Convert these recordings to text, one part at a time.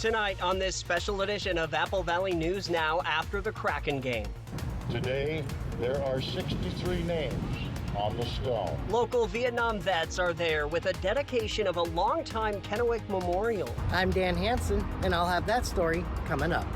Tonight on this special edition of Apple Valley News Now after the Kraken game. Today, there are 63 names on the stone. Local Vietnam vets are there with a dedication of a longtime Kennewick memorial. I'm Dan Hansen, and I'll have that story coming up.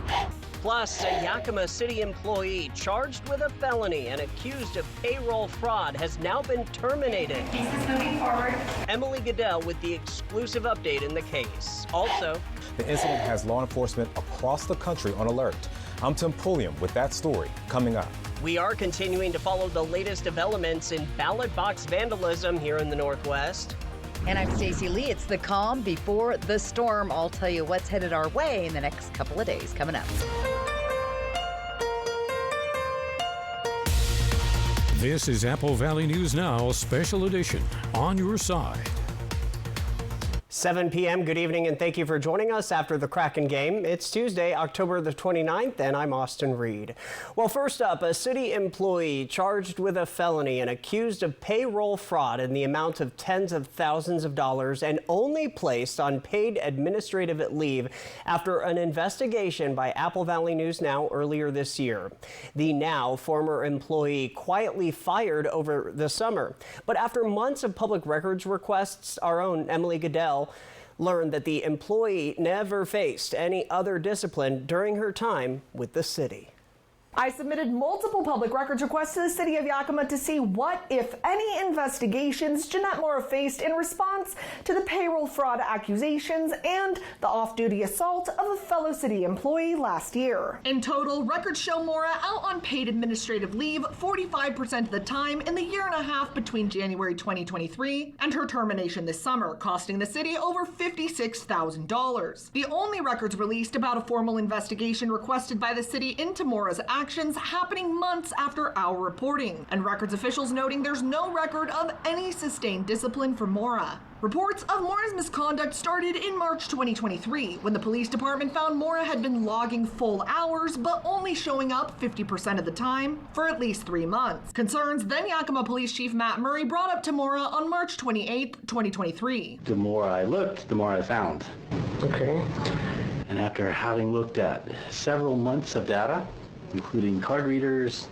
Plus, a Yakima City employee charged with a felony and accused of payroll fraud has now been terminated. Case is moving forward. Emily Goodell with the exclusive update in the case. Also, the incident has law enforcement across the country on alert. I'm Tim Pulliam with that story coming up. We are continuing to follow the latest developments in ballot box vandalism here in the Northwest. And I'm Stacey Lee. It's the calm before the storm. I'll tell you what's headed our way in the next couple of days coming up. This is Apple Valley News Now, special edition, on your side. 7 p.m. Good evening, and thank you for joining us after the Kraken game. It's Tuesday, October the 29th, and I'm Austin Reed. Well, first up, a city employee charged with a felony and accused of payroll fraud in the amount of tens of thousands of dollars and only placed on paid administrative leave after an investigation by Apple Valley News Now earlier this year. The now former employee quietly fired over the summer. But after months of public records requests, our own Emily Goodell learned that the employee never faced any other discipline during her time with the city. I submitted multiple public records requests to the city of Yakima to see what, if any, investigations Jeanette Mora faced in response to the payroll fraud accusations and the off-duty assault of a fellow city employee last year. In total, records show Mora out on paid administrative leave 45% of the time in the year and a half between January 2023 and her termination this summer, costing the city over $56,000. The only records released about a formal investigation requested by the city into Mora's actions happening months after our reporting, and records officials noting there's no record of any sustained discipline for Mora. Reports of Mora's misconduct started in March 2023, when the police department found Mora had been logging full hours, but only showing up 50% of the time for at least 3 months. Concerns then Yakima Police Chief Matt Murray brought up to Mora on March 28, 2023. The more I looked, the more I found. Okay. And after having looked at several months of data, including card readers,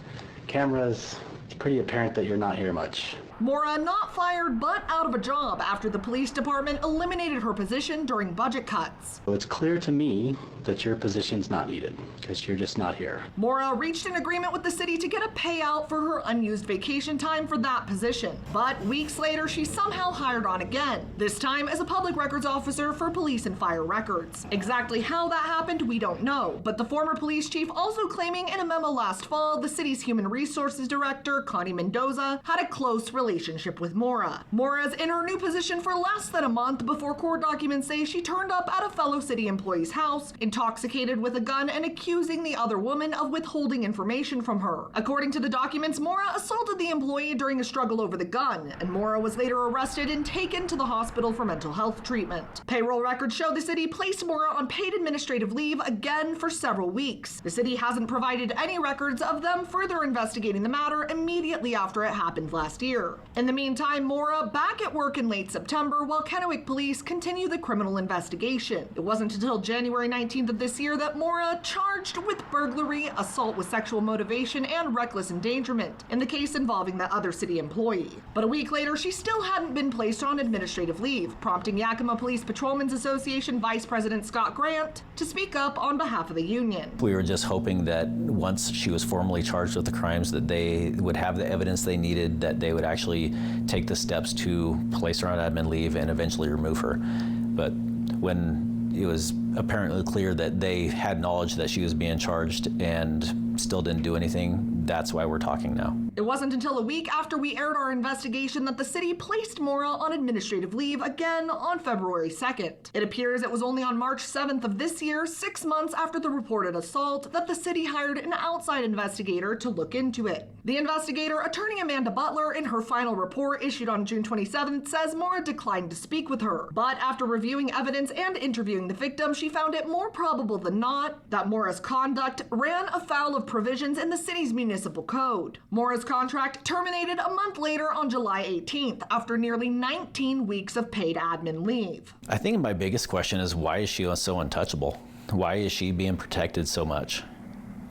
cameras, it's pretty apparent that you're not here much. Mora not fired but out of a job after the police department eliminated her position during budget cuts. So it's clear to me that your position's not needed because you're just not here. Mora reached an agreement with the city to get a payout for her unused vacation time for that position. But weeks later, she's somehow hired on again, this time as a public records officer for police and fire records. Exactly how that happened, we don't know, but the former police chief also claiming in a memo last fall, the city's human resources director, Connie Mendoza, had a close relationship with Mora. Mora's in her new position for less than a month before court documents say she turned up at a fellow city employee's house, intoxicated with a gun and accusing the other woman of withholding information from her. According to the documents, Mora assaulted the employee during a struggle over the gun, and Mora was later arrested and taken to the hospital for mental health treatment. Payroll records show the city placed Mora on paid administrative leave again for several weeks. The city hasn't provided any records of them further investigating the matter immediately after it happened last year. In the meantime, Mora back at work in late September while Kennewick police continue the criminal investigation. It wasn't until January 19th of this year that Mora charged with burglary, assault with sexual motivation, and reckless endangerment in the case involving the other city employee. But a week later, she still hadn't been placed on administrative leave, prompting Yakima Police Patrolmen's Association Vice President Scott Grant to speak up on behalf of the union. We were just hoping that once she was formally charged with the crimes that they would have the evidence they needed, that they would actually take the steps to place her on admin leave and eventually remove her. But when it was apparently clear that they had knowledge that she was being charged and still didn't do anything, that's why we're talking now. It wasn't until a week after we aired our investigation that the city placed Mora on administrative leave again on February 2nd. It appears it was only on March 7th of this year, 6 months after the reported assault, that the city hired an outside investigator to look into it. The investigator, attorney Amanda Butler, in her final report issued on June 27th, says Mora declined to speak with her. But after reviewing evidence and interviewing the victim, she found it more probable than not that Mora's conduct ran afoul of provisions in the city's municipal code. Mora's Taylor's contract terminated a month later on July 18th after nearly 19 weeks of paid admin leave. I think my biggest question is, why is she so untouchable? Why is she being protected so much?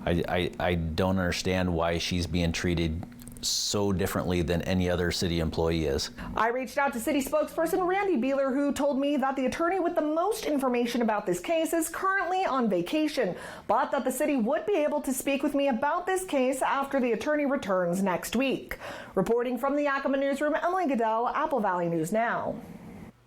I don't understand why she's being treated so differently than any other city employee is. I reached out to city spokesperson Randy Beeler, who told me that the attorney with the most information about this case is currently on vacation, but that the city would be able to speak with me about this case after the attorney returns next week. Reporting from the Yakima newsroom, Emily Goodell, Apple Valley News Now.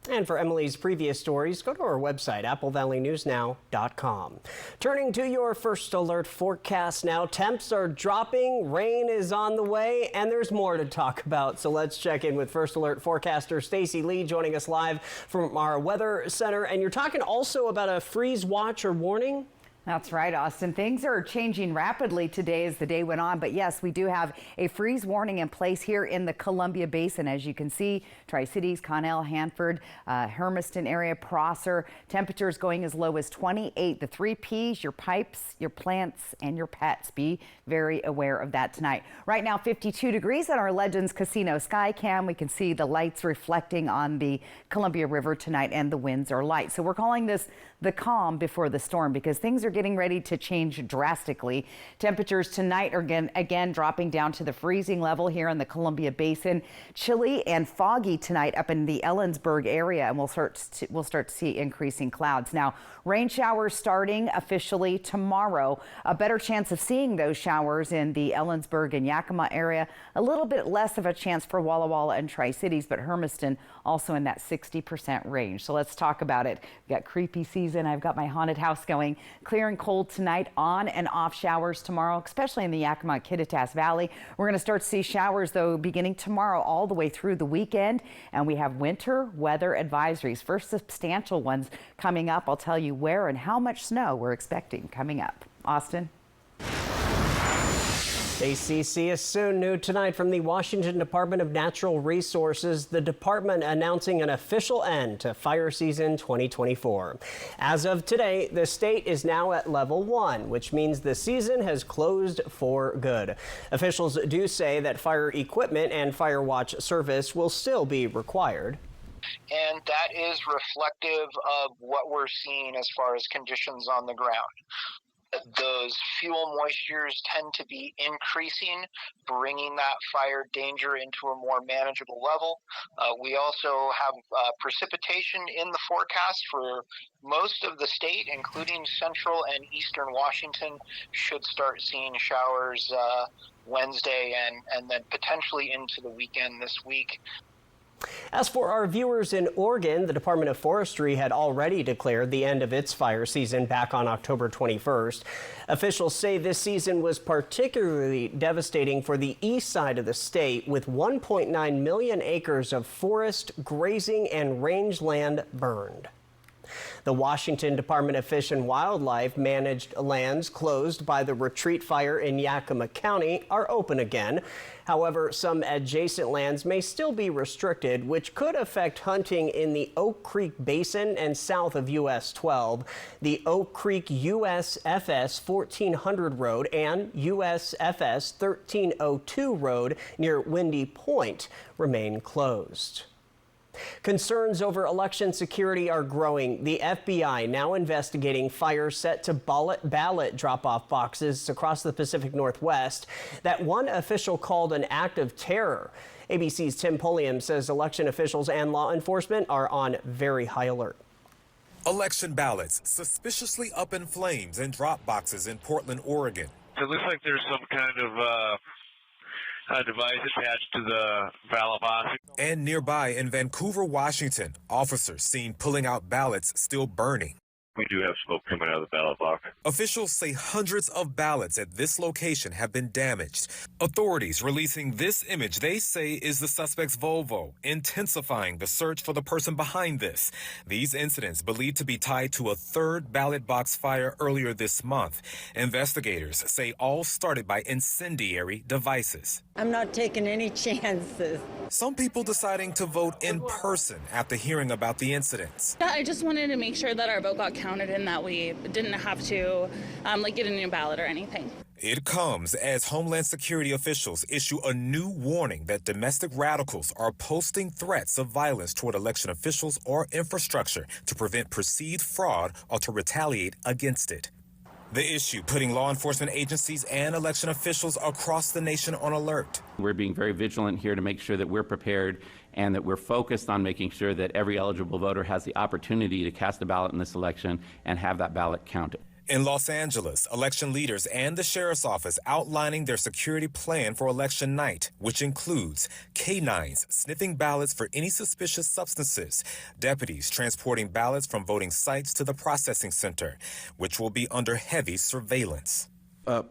And for Emily's previous stories, go to our website, applevalleynewsnow.com. Turning to your first alert forecast now, temps are dropping, rain is on the way, and there's more to talk about. So let's check in with first alert forecaster Stacy Lee joining us live from our weather center. And you're talking also about a freeze watch or warning? That's right, Austin. Things are changing rapidly today as the day went on. But yes, we do have a freeze warning in place here in the Columbia Basin. As you can see, Tri-Cities, Connell, Hanford, Hermiston area, Prosser. Temperatures going as low as 28. The 3 Ps, your pipes, your plants, and your pets. Be very aware of that tonight. Right now, 52 degrees at our Legends Casino Sky Cam. We can see the lights reflecting on the Columbia River tonight, and the winds are light. So we're calling this the calm before the storm because things are getting ready to change drastically. Temperatures tonight are again dropping down to the freezing level here in the Columbia Basin. Chilly and foggy tonight up in the Ellensburg area, and we'll start to see increasing clouds. Now, rain showers starting officially tomorrow. A better chance of seeing those showers in the Ellensburg and Yakima area. A little bit less of a chance for Walla Walla and Tri-Cities, but Hermiston also in that 60% range. So let's talk about it. We've got creepy season. I've got my haunted house going. Clear and cold tonight, on and off showers tomorrow, especially in the Yakima Kittitas Valley. We're going to start to see showers, though, beginning tomorrow all the way through the weekend. And we have winter weather advisories. First substantial ones coming up. I'll tell you where and how much snow we're expecting coming up. Austin? ACC is soon. New tonight from the Washington Department of Natural Resources, the department announcing an official end to fire season 2024. As of today, the state is now at level 1, which means the season has closed for good. Officials do say that fire equipment and fire watch service will still be required. And that is reflective of what we're seeing as far as conditions on the ground. Those fuel moistures tend to be increasing, bringing that fire danger into a more manageable level. We also have precipitation in the forecast for most of the state, including central and eastern Washington. Should start seeing showers Wednesday and then potentially into the weekend this week. As for our viewers in Oregon, the Department of Forestry had already declared the end of its fire season back on October 21st. Officials say this season was particularly devastating for the east side of the state, with 1.9 million acres of forest, grazing, and rangeland burned. The Washington Department of Fish and Wildlife managed lands closed by the Retreat Fire in Yakima County are open again. However, some adjacent lands may still be restricted, which could affect hunting in the Oak Creek Basin and south of US 12. The Oak Creek USFS 1400 Road and USFS 1302 Road near Windy Point remain closed. Concerns over election security are growing. The FBI now investigating fire set to ballot drop-off boxes across the Pacific Northwest that one official called an act of terror. ABC's Tim Pulliam says election officials and law enforcement are on very high alert. Election ballots suspiciously up in flames in drop boxes in Portland, Oregon. It looks like there's some kind of a device attached to the ballot box. And nearby in Vancouver, Washington, officers seen pulling out ballots still burning. We do have smoke coming out of the ballot box. Officials say hundreds of ballots at this location have been damaged. Authorities releasing this image they say is the suspect's Volvo, intensifying the search for the person behind this. These incidents believed to be tied to a third ballot box fire earlier this month. Investigators say all started by incendiary devices. I'm not taking any chances. Some people deciding to vote in person after hearing about the incidents. I just wanted to make sure that our vote got counted and that we didn't have to get a new ballot or anything. It comes as Homeland Security officials issue a new warning that domestic radicals are posting threats of violence toward election officials or infrastructure to prevent perceived fraud or to retaliate against it. The issue putting law enforcement agencies and election officials across the nation on alert. We're being very vigilant here to make sure that we're prepared and that we're focused on making sure that every eligible voter has the opportunity to cast a ballot in this election and have that ballot counted. In Los Angeles, election leaders and the sheriff's office outlining their security plan for election night, which includes canines sniffing ballots for any suspicious substances, deputies transporting ballots from voting sites to the processing center, which will be under heavy surveillance.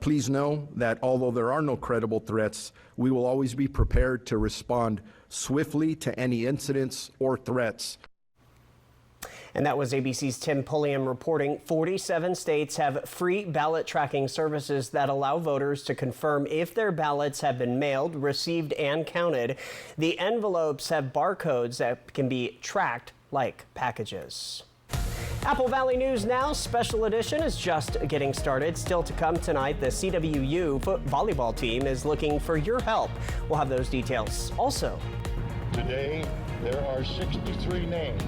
Please know that although there are no credible threats, we will always be prepared to respond swiftly to any incidents or threats. And that was ABC's Tim Pulliam reporting 47 states have free ballot tracking services that allow voters to confirm if their ballots have been mailed, received, and counted. The envelopes have barcodes that can be tracked like packages. Apple Valley News Now Special Edition is just getting started. Still to come tonight, the CWU volleyball team is looking for your help. We'll have those details also. Today, there are 63 names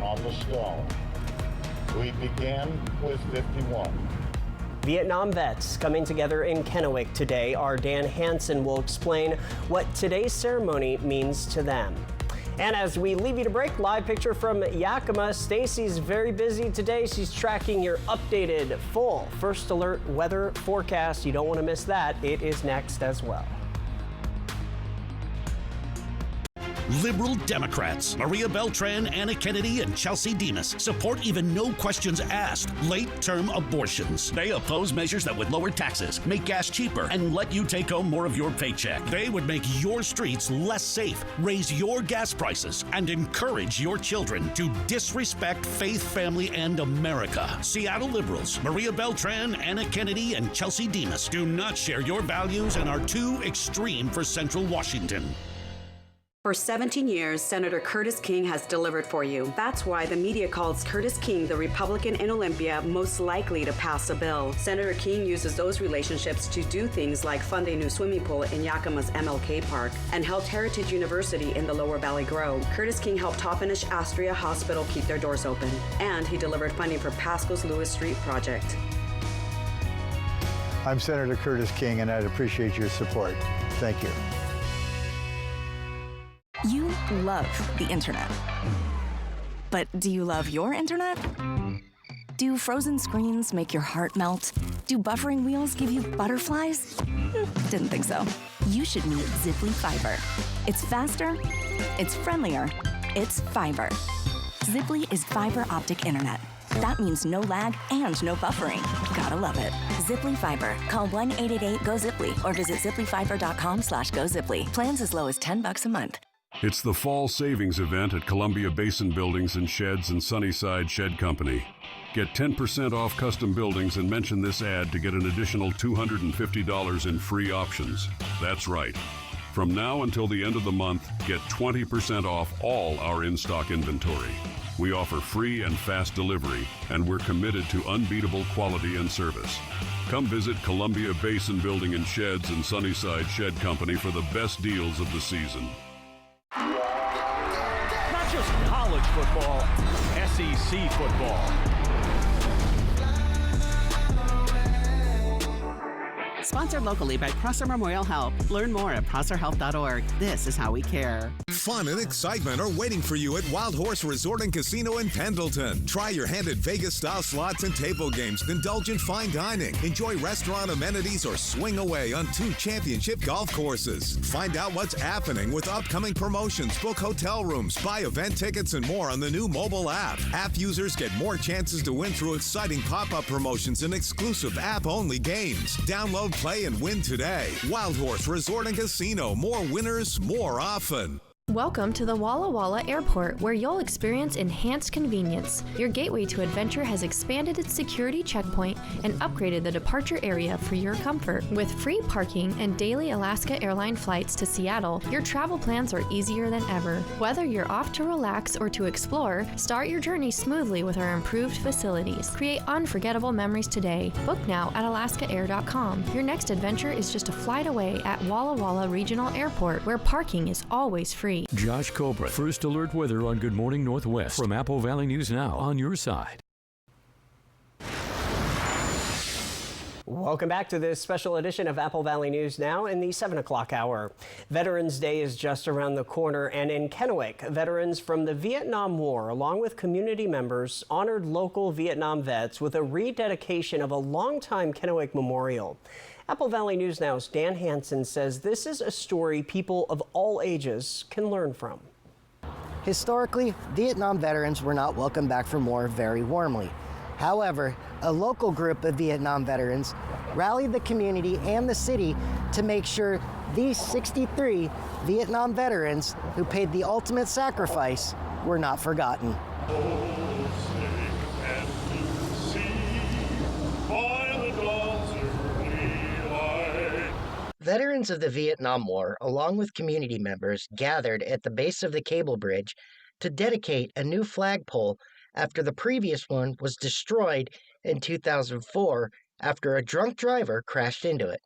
on the stone. We began with 51. Vietnam vets coming together in Kennewick today. Our Dan Hansen will explain what today's ceremony means to them. And as we leave you to break, live picture from Yakima. Stacy's very busy today. She's tracking your updated full First Alert weather forecast. You don't want to miss that. It is next as well. Liberal Democrats Maria Beltran, Anna Kennedy, and Chelsea Demas support even no questions asked late-term abortions. They oppose measures that would lower taxes, make gas cheaper, and let you take home more of your paycheck. They would make your streets less safe, raise your gas prices, and encourage your children to disrespect faith, family, and America. Seattle liberals Maria Beltran, Anna Kennedy, and Chelsea Demas do not share your values and are too extreme for Central Washington. For 17 years, Senator Curtis King has delivered for you. That's why the media calls Curtis King the Republican in Olympia most likely to pass a bill. Senator King uses those relationships to do things like fund a new swimming pool in Yakima's MLK Park and helped Heritage University in the Lower Valley grow. Curtis King helped Toppenish Astria Hospital keep their doors open. And he delivered funding for Pasco's Lewis Street project. I'm Senator Curtis King, and I'd appreciate your support. Thank you. You love the internet. But do you love your internet? Do frozen screens make your heart melt? Do buffering wheels give you butterflies? Didn't think so. You should meet Ziply Fiber. It's faster, it's friendlier, it's fiber. Ziply is fiber optic internet. That means no lag and no buffering. Gotta love it. Ziply Fiber. Call 1-888-GO-ZIPLY or visit ziplyfiber.com/GoZiply. Plans as low as $10 a month. It's the fall savings event at Columbia Basin Buildings and Sheds and Sunnyside Shed Company. Get 10% off custom buildings and mention this ad to get an additional $250 in free options. That's right. From now until the end of the month, get 20% off all our in-stock inventory. We offer free and fast delivery, and we're committed to unbeatable quality and service. Come visit Columbia Basin Building and Sheds and Sunnyside Shed Company for the best deals of the season. Not just college football, SEC football. Sponsored locally by Prosser Memorial Health. Learn more at prosserhealth.org. This is how we care. Fun and excitement are waiting for you at Wild Horse Resort and Casino in Pendleton. Try your hand at Vegas-style slots and table games, indulge in fine dining, enjoy restaurant amenities, or swing away on 2 championship golf courses. Find out what's happening with upcoming promotions, book hotel rooms, buy event tickets, and more on the new mobile app. App users get more chances to win through exciting pop-up promotions and exclusive app-only games. Download, play, and win today. Wild Horse Resort and Casino. More winners, more often. Welcome to the Walla Walla Airport, where you'll experience enhanced convenience. Your gateway to adventure has expanded its security checkpoint and upgraded the departure area for your comfort. With free parking and daily Alaska Airline flights to Seattle, your travel plans are easier than ever. Whether you're off to relax or to explore, start your journey smoothly with our improved facilities. Create unforgettable memories today. Book now at alaskaair.com. Your next adventure is just a flight away at Walla Walla Regional Airport, where parking is always free. Josh Cobra, First Alert Weather on Good Morning Northwest from Apple Valley News Now, on your side. Welcome back to this special edition of Apple Valley News Now in the 7 o'clock hour. Veterans Day is just around the corner, and in Kennewick, veterans from the Vietnam War, along with community members, honored local Vietnam vets with a rededication of a longtime Kennewick memorial. Apple Valley News Now's Dan Hansen says this is a story people of all ages can learn from. Historically, Vietnam veterans were not welcomed back from war very warmly. However, a local group of Vietnam veterans rallied the community and the city to make sure these 63 Vietnam veterans who paid the ultimate sacrifice were not forgotten. Veterans of the Vietnam War, along with community members, gathered at the base of the cable bridge to dedicate a new flagpole after the previous one was destroyed in 2004 after a drunk driver crashed into it.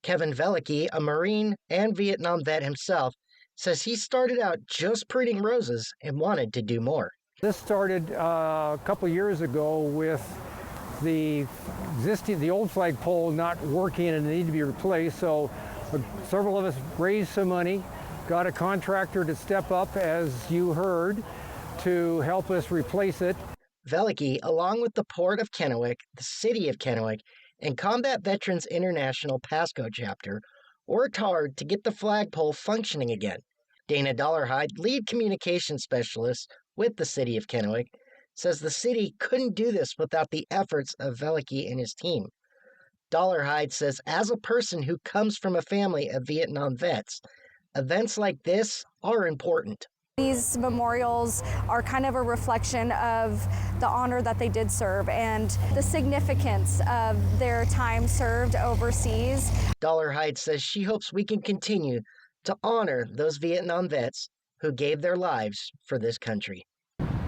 Kevin Velicky, a Marine and Vietnam vet himself, says he started out just printing roses and wanted to do more. This started a couple years ago with the old flagpole not working and needed to be replaced, so several of us raised some money, got a contractor to step up, as you heard, to help us replace it. Velicky, along with the Port of Kennewick, the City of Kennewick, and Combat Veterans International Pasco chapter, worked hard to get the flagpole functioning again. Dana Dollarhide, lead communication specialist with the City of Kennewick, says the city couldn't do this without the efforts of Velicky and his team. Dollarhide says, as a person who comes from a family of Vietnam vets, events like this are important. These memorials are kind of a reflection of the honor that they did serve and the significance of their time served overseas. Dollarhide says she hopes we can continue to honor those Vietnam vets who gave their lives for this country.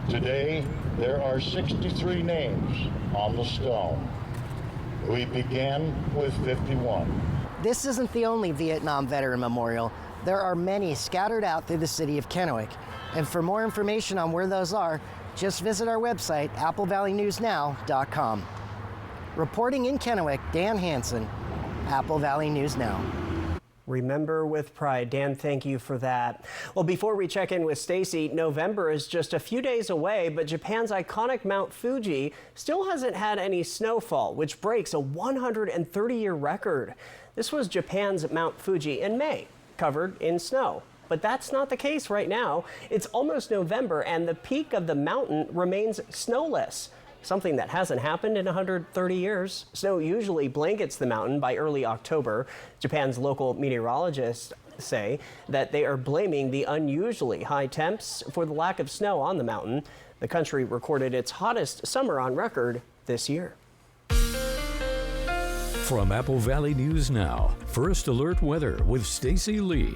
Today, there are 63 names on the stone. We began with 51. This isn't the only Vietnam veteran memorial. There are many scattered out through the city of Kennewick. And for more information on where those are, just visit our website, applevalleynewsnow.com. Reporting in Kennewick, Dan Hansen, Apple Valley News Now. Remember with pride. Dan, thank you for that. Well, before we check in with Stacy, November is just a few days away, but Japan's iconic Mount Fuji still hasn't had any snowfall, which breaks a 130-year record. This was Japan's Mount Fuji in May, covered in snow. But that's not the case right now. It's almost November, and the peak of the mountain remains snowless. Something that hasn't happened in 130 years. Snow usually blankets the mountain by early October. Japan's local meteorologists say that they are blaming the unusually high temps for the lack of snow on the mountain. The country recorded its hottest summer on record this year. From Apple Valley News Now, First Alert Weather with Stacy Lee.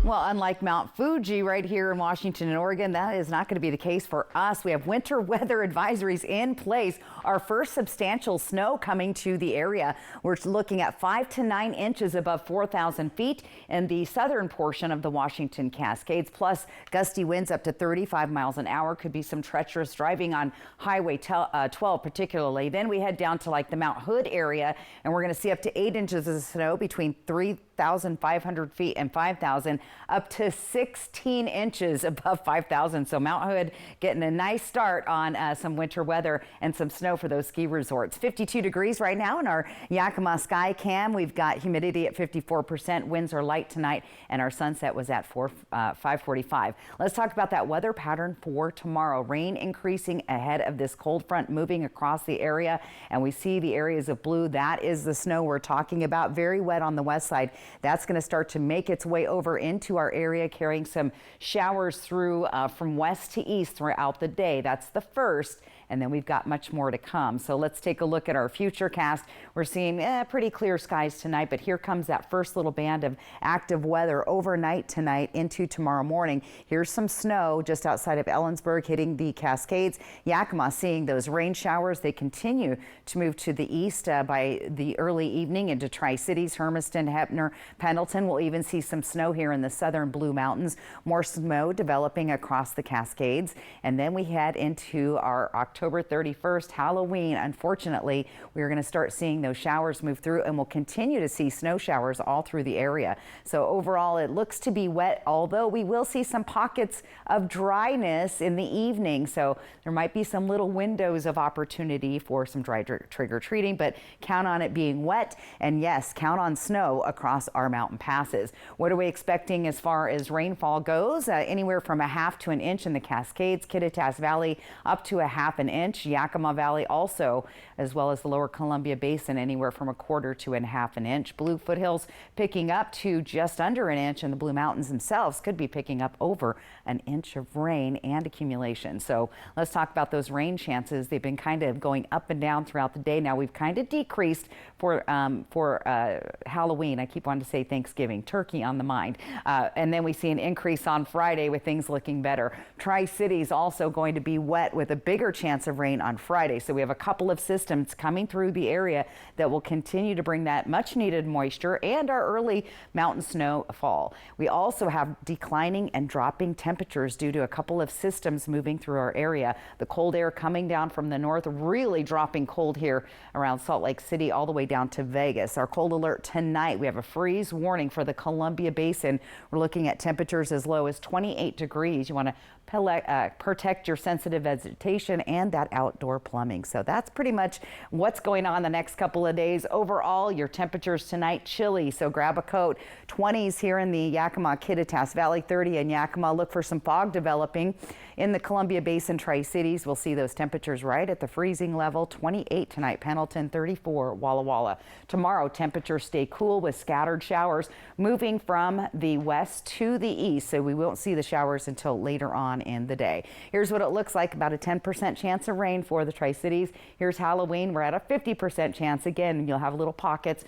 Well, unlike Mount Fuji right here in Washington and Oregon, that is not going to be the case for us. We have winter weather advisories in place. Our first substantial snow coming to the area. We're looking at 5 to 9 inches above 4,000 feet in the southern portion of the Washington Cascades, plus gusty winds up to 35 miles an hour. Could be some treacherous driving on Highway 12 particularly. Then we head down to like the Mount Hood area, and we're going to see up to 8 inches of snow between 3,500 feet and 5,000, up to 16 inches above 5,000. So Mount Hood getting a nice start on some winter weather and some snow for those ski resorts. 52 degrees right now in our Yakima sky cam. We've got humidity at 54%. Winds are light tonight, and our sunset was at 5:45. Let's talk about that weather pattern for tomorrow. Rain increasing ahead of this cold front moving across the area, and we see the areas of blue. That is the snow we're talking about. Very wet on the west side. That's going to start to make its way over into into our area, carrying some showers through from west to east throughout the day. That's the first. And then we've got much more to come. So let's take a look at our futurecast. We're seeing pretty clear skies tonight, but here comes that first little band of active weather overnight tonight into tomorrow morning. Here's some snow just outside of Ellensburg hitting the Cascades. Yakima seeing those rain showers. They continue to move to the east by the early evening into Tri-Cities, Hermiston, Heppner, Pendleton. We'll even see some snow here in the southern Blue Mountains. More snow developing across the Cascades. And then we head into our October 31st, Halloween. Unfortunately, we're going to start seeing those showers move through, and we'll continue to see snow showers all through the area. So overall, it looks to be wet, although we will see some pockets of dryness in the evening. So there might be some little windows of opportunity for some dry trick-or-treating, but count on it being wet. And yes, count on snow across our mountain passes. What are we expecting as far as rainfall goes? Anywhere from a half to an inch in the Cascades, Kittitas Valley up to a half an inch. Yakima Valley also, as well as the lower Columbia Basin, anywhere from a quarter to a half an inch. Blue foothills picking up to just under an inch, and the Blue Mountains themselves could be picking up over an inch of rain and accumulation. So let's talk about those rain chances. They've been kind of going up and down throughout the day. Now we've kind of decreased for Halloween. I keep wanting to say Thanksgiving, turkey on the mind. And then we see an increase on Friday with things looking better. Tri-Cities also going to be wet with a bigger chance of rain on Friday. So we have a couple of systems coming through the area that will continue to bring that much needed moisture and our early mountain snowfall. We also have declining and dropping temperatures due to a couple of systems moving through our area. The cold air coming down from the north, really dropping cold here around Salt Lake City all the way down to Vegas. Our cold alert tonight, we have a freeze warning for the Columbia Basin. We're looking at temperatures as low as 28 degrees. You want to protect your sensitive vegetation and that outdoor plumbing. So that's pretty much what's going on the next couple of days. Overall, your temperatures tonight chilly, so grab a coat. 20s here in the Yakima, Kittitas Valley, 30 in Yakima. Look for some fog developing in the Columbia Basin, Tri-Cities. We'll see those temperatures right at the freezing level. 28 tonight, Pendleton, 34 Walla Walla. Tomorrow, temperatures stay cool with scattered showers moving from the west to the east, so we won't see the showers until later on in the day. Here's what it looks like: about a 10% chance of rain for the Tri-Cities. Here's Halloween. We're at a 50% chance. Again, you'll have little pockets.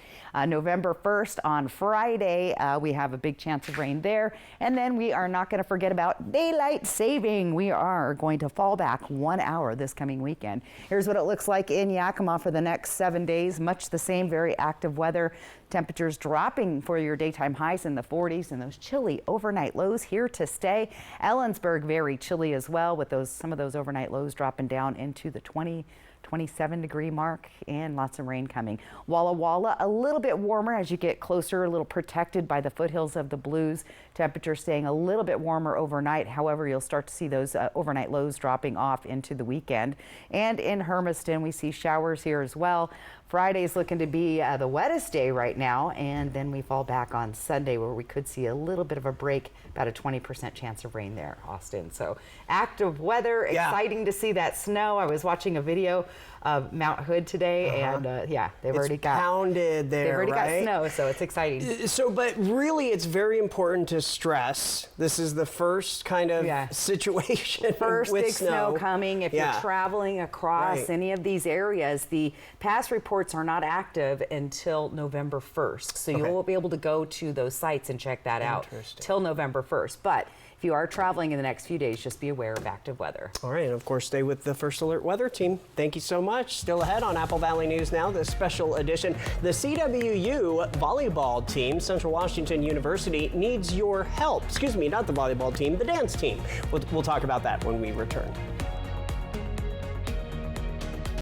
November 1st on Friday, we have a big chance of rain there. And then we are not going to forget about daylight saving. We are going to fall back 1 hour this coming weekend. Here's what it looks like in Yakima for the next 7 days. Much the same, very active weather. Temperatures dropping for your daytime highs in the 40s, and those chilly overnight lows here to stay. Ellensburg very chilly as well, with some of those overnight lows dropping down into the 27 degree mark, and lots of rain coming. Walla Walla a little bit warmer as you get closer, a little protected by the foothills of the Blues. Temperature staying a little bit warmer overnight. However, you'll start to see those overnight lows dropping off into the weekend. And in Hermiston, we see showers here as well. Friday's looking to be the wettest day right now, and then we fall back on Sunday, where we could see a little bit of a break, about a 20% chance of rain there, Austin. So active weather, exciting to see that snow. I was watching a video of Mount Hood today, and they've already got pounded there. They've already right? got snow, so it's exciting. So, but really, it's very important to stress this is the first kind of situation. First with big snow coming. If you're traveling across any of these areas, the past reports are not active until November 1st. So you won't be able to go to those sites and check that out till November 1st. But if you are traveling in the next few days, just be aware of active weather. All right, and of course, stay with the First Alert Weather Team. Thank you so much. Still ahead on Apple Valley News Now, the special edition. The CWU volleyball team, Central Washington University, needs your help. Excuse me, not the volleyball team, the dance team. We'll talk about that when we return.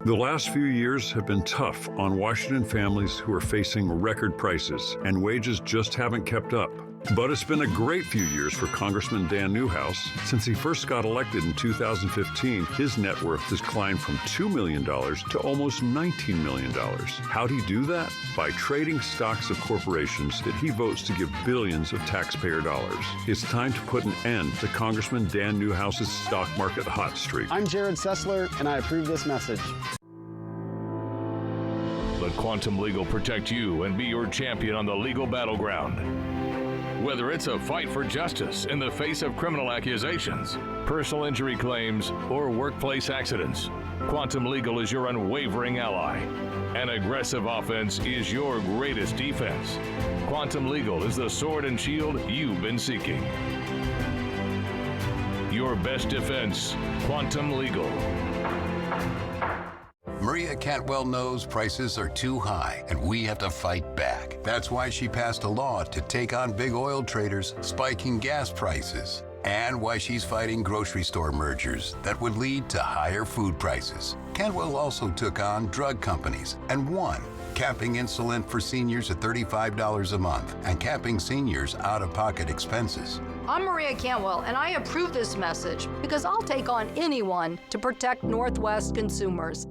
The last few years have been tough on Washington families who are facing record prices, and wages just haven't kept up. But it's been a great few years for Congressman Dan Newhouse. Since he first got elected in 2015, his net worth has climbed from $2 million to almost $19 million. How'd he do that? By trading stocks of corporations that he votes to give billions of taxpayer dollars. It's time to put an end to Congressman Dan Newhouse's stock market hot streak. I'm Jared Sessler, and I approve this message. Let Quantum Legal protect you and be your champion on the legal battleground. Whether it's a fight for justice in the face of criminal accusations, personal injury claims, or workplace accidents, Quantum Legal is your unwavering ally. An aggressive offense is your greatest defense. Quantum Legal is the sword and shield you've been seeking. Your best defense, Quantum Legal. Maria Cantwell knows prices are too high and we have to fight back. That's why she passed a law to take on big oil traders spiking gas prices, and why she's fighting grocery store mergers that would lead to higher food prices. Cantwell also took on drug companies and won, capping insulin for seniors at $35 a month and capping seniors' out-of-pocket expenses. I'm Maria Cantwell, and I approve this message because I'll take on anyone to protect Northwest consumers.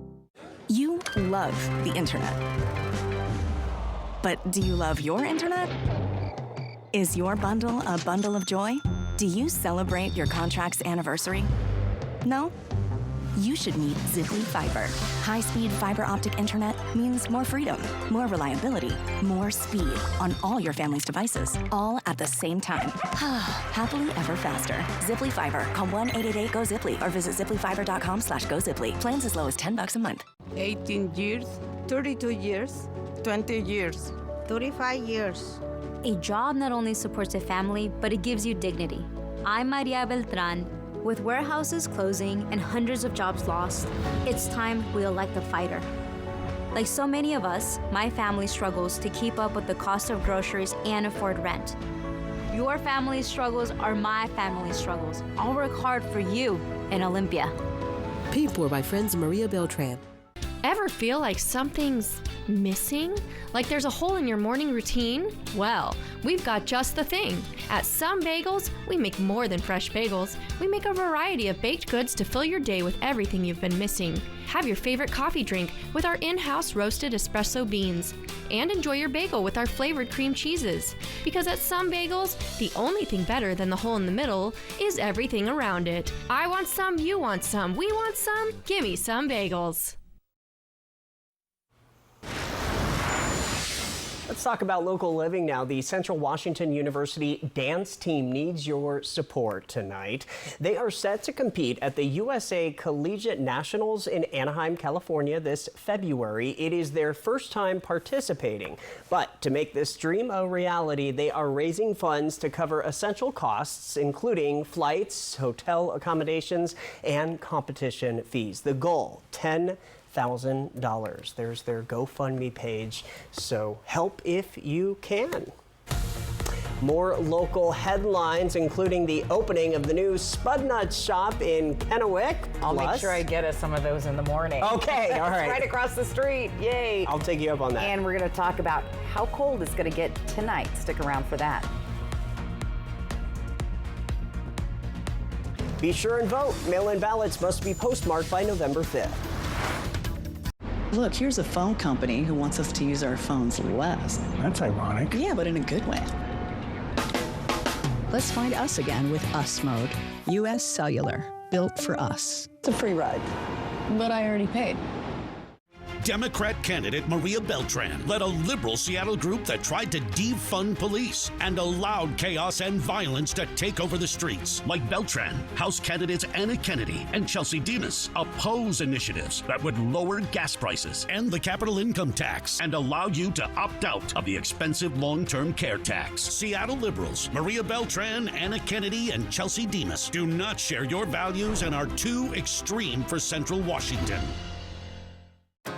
You love the internet. But do you love your internet? Is your bundle a bundle of joy? Do you celebrate your contract's anniversary? No? You should meet Ziply Fiber. High-speed fiber optic internet means more freedom, more reliability, more speed on all your family's devices, all at the same time. Happily ever faster. Ziply Fiber. Call 1-888-GO-ZIPLY or visit ziplyfiber.com/GoZiply. Plans as low as $10 a month. 18 years, 32 years, 20 years, 35 years. A job not only supports a family, but it gives you dignity. I'm Maria Beltran. With warehouses closing and hundreds of jobs lost, it's time we elect a fighter. Like so many of us, my family struggles to keep up with the cost of groceries and afford rent. Your family's struggles are my family's struggles. I'll work hard for you in Olympia. Paid for by friends Maria Beltran. Ever feel like something's missing? Like there's a hole in your morning routine? Well, we've got just the thing. At Some Bagels, we make more than fresh bagels. We make a variety of baked goods to fill your day with everything you've been missing. Have your favorite coffee drink with our in-house roasted espresso beans. And enjoy your bagel with our flavored cream cheeses. Because at Some Bagels, the only thing better than the hole in the middle is everything around it. I want some, you want some, we want some. Give me Some Bagels. Let's talk about local living now. The Central Washington University dance team needs your support tonight. They are set to compete at the USA Collegiate Nationals in Anaheim, California this February. It is their first time participating. But to make this dream a reality, they are raising funds to cover essential costs, including flights, hotel accommodations, and competition fees. The goal, $10,000. There's their GoFundMe page, so help if you can. More local headlines, including the opening of the new Spud Nut shop in Kennewick. I'll make sure I get us some of those in the morning. Okay, all right. It's right across the street, yay. I'll take you up on that. And we're gonna talk about how cold it's gonna get tonight. Stick around for that. Be sure and vote. Mail-in ballots must be postmarked by November 5th. Look, here's a phone company who wants us to use our phones less. That's ironic. Yeah, but in a good way. Let's find us again with Us Mode. US Cellular, built for us. It's a free ride, but I already paid. Democrat candidate Maria Beltran led a liberal Seattle group that tried to defund police and allowed chaos and violence to take over the streets. Like Beltran, House candidates Anna Kennedy and Chelsea Demas oppose initiatives that would lower gas prices and the capital income tax and allow you to opt out of the expensive long-term care tax. Seattle liberals Maria Beltran, Anna Kennedy, and Chelsea Demas do not share your values and are too extreme for Central Washington.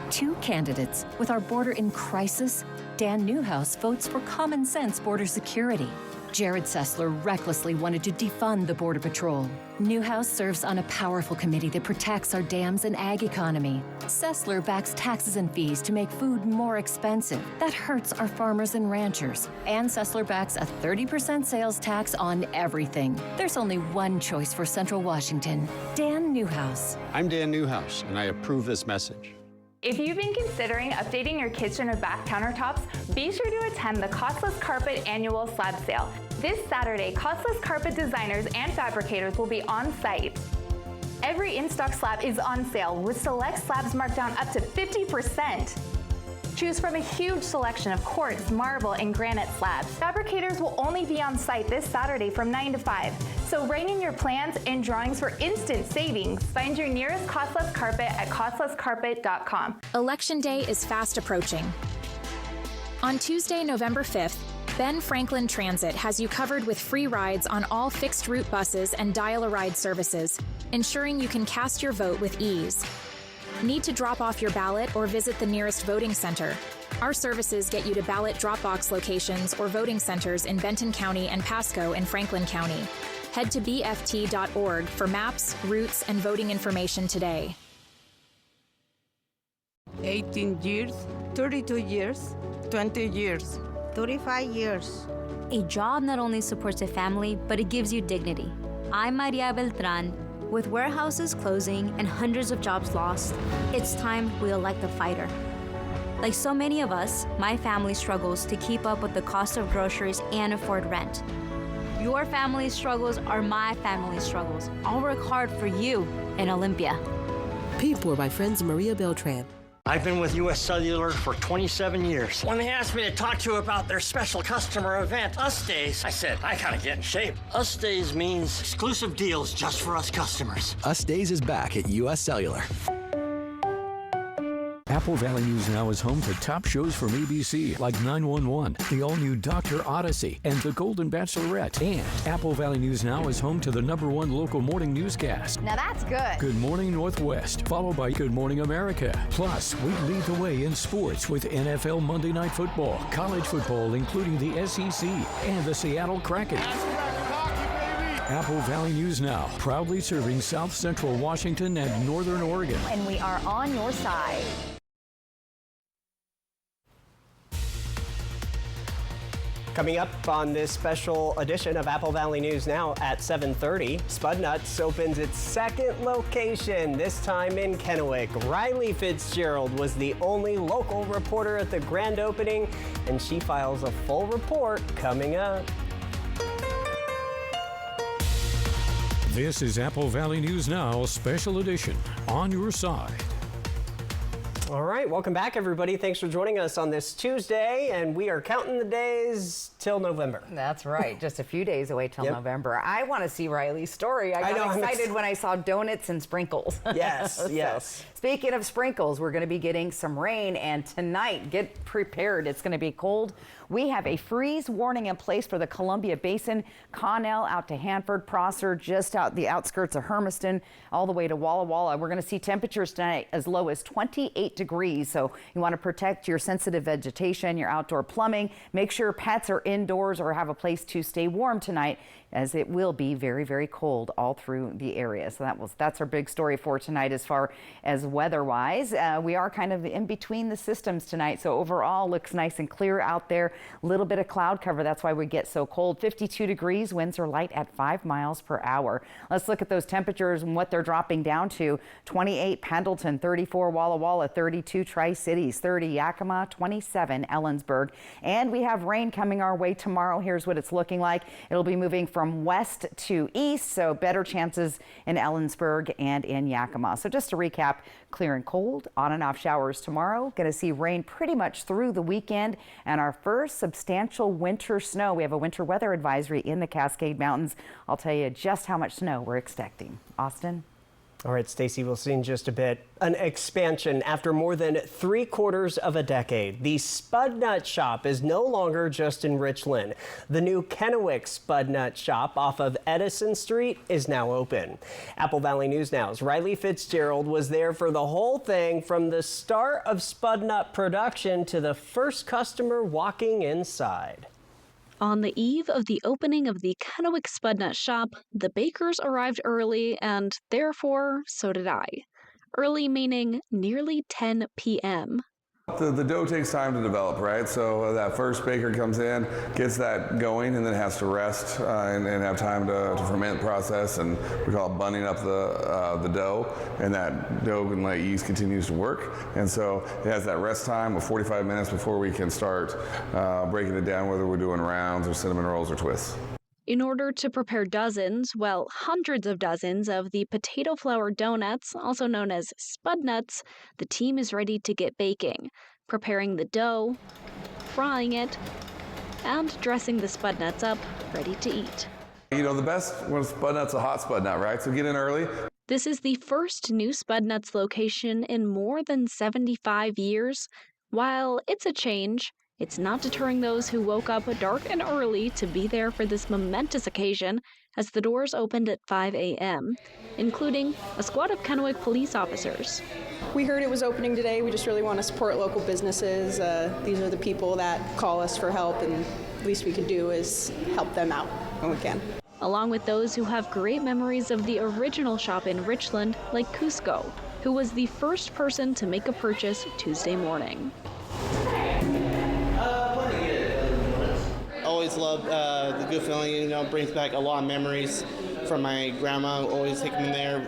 Two candidates with our border in crisis. Dan Newhouse votes for common sense border security. Jared Sessler recklessly wanted to defund the Border Patrol. Newhouse serves on a powerful committee that protects our dams and ag economy. Sessler backs taxes and fees to make food more expensive. That hurts our farmers and ranchers. And Sessler backs a 30% sales tax on everything. There's only one choice for Central Washington. Dan Newhouse. I'm Dan Newhouse, and I approve this message. If you've been considering updating your kitchen or bath countertops, be sure to attend the Costless Carpet Annual Slab Sale. This Saturday, Costless Carpet designers and fabricators will be on site. Every in-stock slab is on sale, with select slabs marked down up to 50%. Choose from a huge selection of quartz, marble, and granite slabs. Fabricators will only be on site this Saturday from 9 to 5. So rein in your plans and drawings for instant savings. Find your nearest costless carpet at costlesscarpet.com. Election Day is fast approaching. On Tuesday, November 5th, Ben Franklin Transit has you covered with free rides on all fixed route buses and dial-a-ride services, ensuring you can cast your vote with ease. Need to drop off your ballot or visit the nearest voting center? Our services get you to ballot drop-box locations or voting centers in Benton County and Pasco in Franklin County. Head to bft.org for maps, routes, and voting information today. 18 years, 32 years, 20 years, 35 years. A job not only supports a family, but it gives you dignity. I'm Maria Beltran. With warehouses closing and hundreds of jobs lost, it's time we elect a fighter. Like so many of us, my family struggles to keep up with the cost of groceries and afford rent. Your family's struggles are my family's struggles. I'll work hard for you in Olympia. Paid for by friends Maria Beltran. I've been with U.S. Cellular for 27 years. When they asked me to talk to you about their special customer event, Us Days, I said, I gotta get in shape. Us Days means exclusive deals just for us customers. Us Days is back at U.S. Cellular. Apple Valley News Now is home to top shows from ABC like 911, the all-new Dr. Odyssey, and The Golden Bachelorette. And Apple Valley News Now is home to the #1 local morning newscast. Now that's good. Good Morning Northwest, followed by Good Morning America. Plus, we lead the way in sports with NFL Monday Night Football, college football, including the SEC, and the Seattle Kraken. Apple Valley News Now, proudly serving South Central Washington and Northern Oregon. And we are on your side. Coming up on this special edition of Apple Valley News Now at 7:30, Spud Nuts opens its second location, this time in Kennewick. Riley Fitzgerald was the only local reporter at the grand opening, and she files a full report coming up. This is Apple Valley News Now, special edition, on your side. All right, welcome back, everybody. Thanks for joining us on this Tuesday, and we are counting the days till November. That's right, just a few days away till Yep. November. I want to see Riley's story. I got excited when I saw donuts and sprinkles. Yes, yes. Speaking of sprinkles, we're going to be getting some rain, and tonight, get prepared. It's going to be cold. We have a freeze warning in place for the Columbia Basin, Connell out to Hanford, Prosser, just out the outskirts of Hermiston, all the way to Walla Walla. We're going to see temperatures tonight as low as 28 degrees. So you want to protect your sensitive vegetation, your outdoor plumbing. Make sure pets are indoors or have a place to stay warm tonight, as it will be very, very cold all through the area. So that's our big story for tonight as far as weather-wise. We are kind of in between the systems tonight, so overall looks nice and clear out there. A little bit of cloud cover, that's why we get so cold. 52 degrees, winds are light at 5 miles per hour. Let's look at those temperatures and what they're dropping down to. 28 Pendleton, 34 Walla Walla, 32 Tri-Cities, 30 Yakima, 27 Ellensburg. And we have rain coming our way tomorrow. Here's what it's looking like. It'll be moving from west to east, so better chances in Ellensburg and in Yakima. So just to recap, clear and cold, on and off showers tomorrow. Going to see rain pretty much through the weekend, and our first substantial winter snow. We have a winter weather advisory in the Cascade Mountains. I'll tell you just how much snow we're expecting. Austin? All right, Stacy, we'll see in just a bit. An expansion after more than 3/4 of a decade. The Spud Nut Shop is no longer just in Richland. The new Kennewick Spud Nut Shop off of Edison Street is now open. Apple Valley News Now's Riley Fitzgerald was there for the whole thing, from the start of Spud Nut production to the first customer walking inside. On the eve of the opening of the Kennewick Spud Nut Shop, the bakers arrived early, and therefore, so did I. Early meaning nearly 10 p.m. The dough takes time to develop, right? So that first baker comes in, gets that going, and then has to rest and have time to ferment the process, and we call it bunning up the dough, and that dough and that yeast continues to work. And so it has that rest time of 45 minutes before we can start breaking it down, whether we're doing rounds or cinnamon rolls or twists. In order to prepare hundreds of dozens of the potato flour donuts, also known as spud nuts, the team is ready to get baking. preparing the dough, frying it, and dressing the spud nuts up, ready to eat. You know, the best when spud nut's a hot spud nut, right? So get in early. This is the first new Spud Nuts location in more than 75 years. While it's a change, it's not deterring those who woke up dark and early to be there for this momentous occasion, as the doors opened at 5 a.m., including a squad of Kennewick police officers. We heard it was opening today. We just really want to support local businesses. These are the people that call us for help, and the least we can do is help them out when we can. Along with those who have great memories of the original shop in Richland, like Cusco, who was the first person to make a purchase Tuesday morning. Always loved the good feeling, you know, brings back a lot of memories from my grandma, always taking me there,